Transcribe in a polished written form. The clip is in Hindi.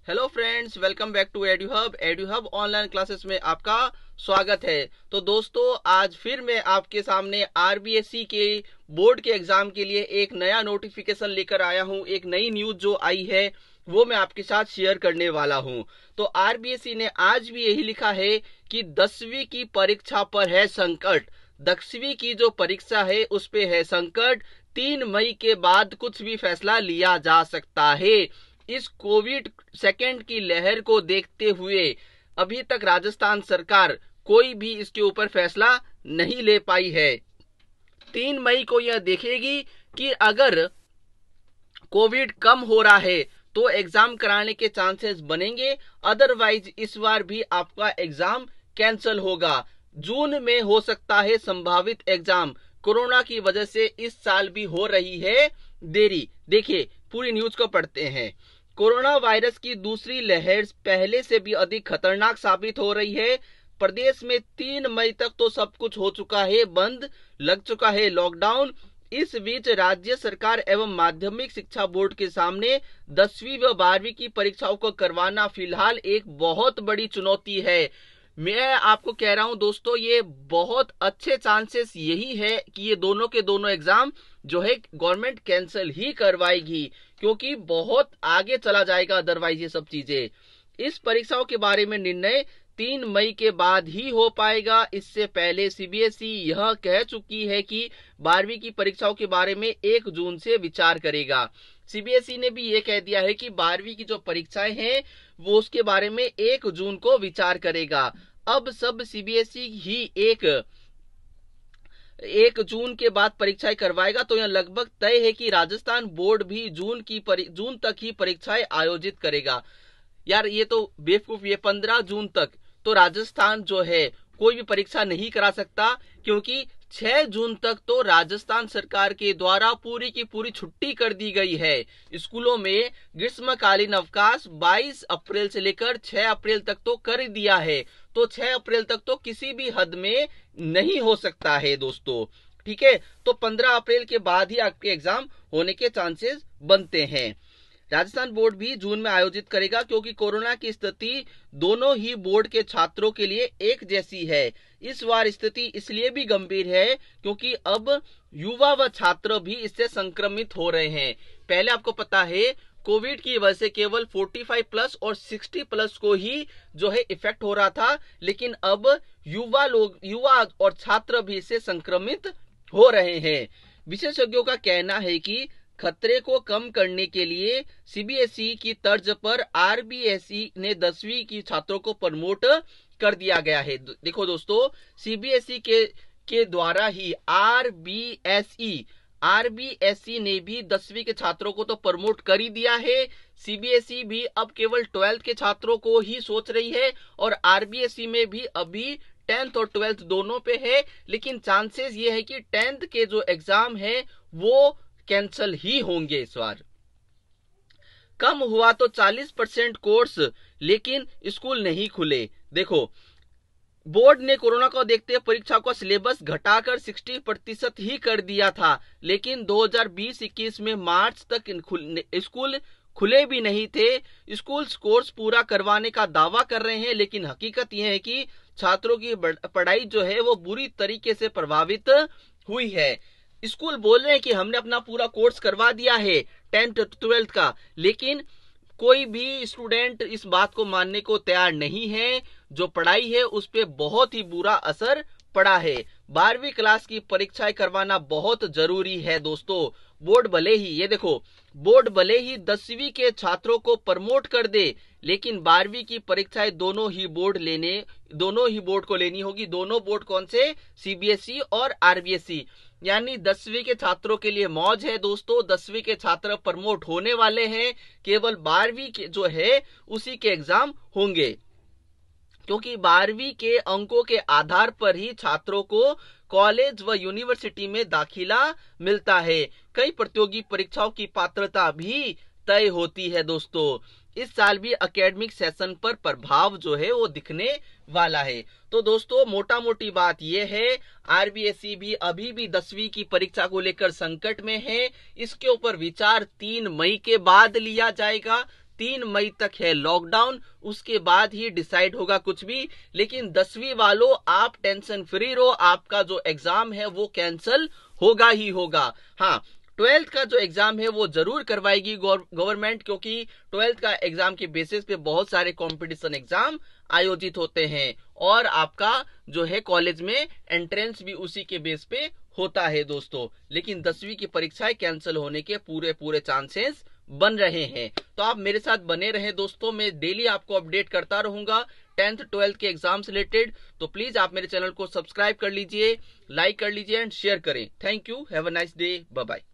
Hello friends, welcome back to Eduhub online classes में आपका स्वागत है। तो दोस्तों, आज फिर मैं आपके सामने आरबीएससी के बोर्ड के एग्जाम के लिए एक नया नोटिफिकेशन लेकर आया हूं। एक नई न्यूज जो आई है वो मैं आपके साथ शेयर करने वाला हूं। तो आरबीएससी ने आज भी यही लिखा है कि 10वीं की परीक्षा पर है संकट। 10वीं की जो परीक्षा है उस पे है संकट। 3 मई के बाद कुछ भी फैसला लिया जा सकता है। इस कोविड सेकेंड की लहर को देखते हुए अभी तक राजस्थान सरकार कोई भी इसके ऊपर फैसला नहीं ले पाई है। 3 मई को यह देखेगी कि अगर कोविड कम हो रहा है तो एग्जाम कराने के चांसेस बनेंगे, अदरवाइज इस बार भी आपका एग्जाम कैंसिल होगा। जून में हो सकता है संभावित एग्जाम। कोरोना की वजह से इस साल भी हो रही है देरी। देखिए, पूरी न्यूज को पढ़ते हैं। कोरोना वायरस की दूसरी लहर पहले से भी अधिक खतरनाक साबित हो रही है। प्रदेश में 3 मई तक तो सब कुछ हो चुका है बंद, लग चुका है लॉकडाउन। इस बीच राज्य सरकार एवं माध्यमिक शिक्षा बोर्ड के सामने 10वीं व 12वीं की परीक्षाओं को करवाना फिलहाल एक बहुत बड़ी चुनौती है। मैं आपको कह रहा हूं दोस्तों, ये बहुत अच्छे चांसेस यही है कि ये दोनों के दोनों एग्जाम जो है गवर्नमेंट कैंसिल ही करवाएगी, क्योंकि बहुत आगे चला जाएगा अदरवाइज ये सब चीजें। इस परीक्षाओं के बारे में निर्णय 3 मई के बाद ही हो पाएगा। इससे पहले सीबीएसई यह कह चुकी है कि 12वीं की परीक्षाओं के बारे में 1 जून से विचार करेगा। सीबीएसई ने भी ये कह दिया है कि 12वीं की जो परीक्षाएं हैं वो उसके बारे में 1 जून को विचार करेगा। अब सब सीबीएसई ही 1 जून के बाद परीक्षाएं करवाएगा, तो यह लगभग तय है कि राजस्थान बोर्ड भी जून तक ही परीक्षाएं आयोजित करेगा। यार ये तो बेवकूफ, ये 15 जून तक तो राजस्थान जो है कोई भी परीक्षा नहीं करा सकता, क्योंकि 6 जून तक तो राजस्थान सरकार के द्वारा पूरी की पूरी छुट्टी कर दी गई है। स्कूलों में ग्रीष्मकालीन अवकाश 22 अप्रैल से लेकर 6 अप्रैल तक तो कर दिया है, तो 6 अप्रैल तक तो किसी भी हद में नहीं हो सकता है दोस्तों। ठीक है, तो 15 अप्रैल के बाद ही आपके एग्जाम होने के चांसेस बनते हैं। राजस्थान बोर्ड भी जून में आयोजित करेगा, क्योंकि कोरोना की स्थिति दोनों ही बोर्ड के छात्रों के लिए एक जैसी है। इस बार स्थिति इसलिए भी गंभीर है क्योंकि अब युवा व छात्र भी इससे संक्रमित हो रहे हैं। पहले आपको पता है कोविड की वजह से केवल 45 प्लस और 60 प्लस को ही जो है इफेक्ट हो रहा था, लेकिन अब युवा और छात्र भी इससे संक्रमित हो रहे हैं। विशेषज्ञों का कहना है कि खतरे को कम करने के लिए सीबीएसई की तर्ज पर आरबीएसई ने 10वीं की छात्रों को प्रमोट कर दिया गया है। देखो दोस्तों, सीबीएसई के द्वारा ही आरबीएसई ने भी 10वीं के छात्रों को तो प्रमोट कर ही दिया है। सीबीएसई भी अब केवल 12th के छात्रों को ही सोच रही है, और आरबीएसई में भी अभी 10th और 12th दोनों पे है, लेकिन चांसेस ये है कि 10th के जो एग्जाम है वो कैंसल ही होंगे इस बार। कम हुआ तो 40% कोर्स, लेकिन स्कूल नहीं खुले। देखो, बोर्ड ने कोरोना को देखते हुए परीक्षा का सिलेबस घटाकर 60% ही कर दिया था, लेकिन 2020-21 में मार्च तक स्कूल खुले भी नहीं थे। स्कूल कोर्स पूरा करवाने का दावा कर रहे हैं, लेकिन हकीकत यह है कि छात्रों की पढ़ाई जो है वो बुरी तरीके से प्रभावित हुई है। स्कूल बोल रहे हैं कि हमने अपना पूरा कोर्स करवा दिया है 10th 12th का, लेकिन कोई भी स्टूडेंट इस बात को मानने को तैयार नहीं है। जो पढ़ाई है उस पे बहुत ही बुरा असर पड़ा है। 12वीं क्लास की परीक्षाएं करवाना बहुत जरूरी है दोस्तों। बोर्ड भले ही 10वीं के छात्रों को प्रमोट कर दे, लेकिन 12वीं की परीक्षाएं दोनों ही बोर्ड को लेनी होगी। दोनों बोर्ड कौन से? सीबीएसई और आरबीएसई। यानी 10वीं के छात्रों के लिए मौज है दोस्तों, 10वीं के छात्र प्रमोट होने वाले हैं। केवल 12वीं के जो है उसी के एग्जाम होंगे, क्योंकि 12वीं के अंकों के आधार पर ही छात्रों को कॉलेज व यूनिवर्सिटी में दाखिला मिलता है। कई प्रतियोगी परीक्षाओं की पात्रता भी तय होती है दोस्तों। इस साल भी एकेडमिक सेशन पर प्रभाव जो है वो दिखने वाला है। तो दोस्तों, मोटा मोटी बात यह है, आरबीएसई भी अभी भी 10वीं की परीक्षा को लेकर संकट में है। इसके ऊपर विचार 3 मई के बाद लिया जाएगा। 3 मई तक है लॉकडाउन, उसके बाद ही डिसाइड होगा कुछ भी। लेकिन 10वीं वालों आप टेंशन फ्री रहो, आपका जो एग्जाम है वो कैंसिल होगा ही होगा। हाँ, 12th का जो एग्जाम है वो जरूर करवाएगी गवर्नमेंट, क्योंकि 12th का एग्जाम के बेसिस पे बहुत सारे कंपटीशन एग्जाम आयोजित होते हैं और आपका जो है कॉलेज में एंट्रेंस भी उसी के बेस पे होता है दोस्तों। लेकिन 10वीं की परीक्षाएं कैंसिल होने के पूरे चांसेस बन रहे हैं। तो आप मेरे साथ बने रहें दोस्तों, मैं डेली आपको अपडेट करता रहूंगा 10th 12th के एग्जाम से रिलेटेड। तो प्लीज आप मेरे चैनल को सब्सक्राइब कर लीजिए, लाइक कर लीजिए एंड शेयर करें। Thank you, have a nice day, bye bye.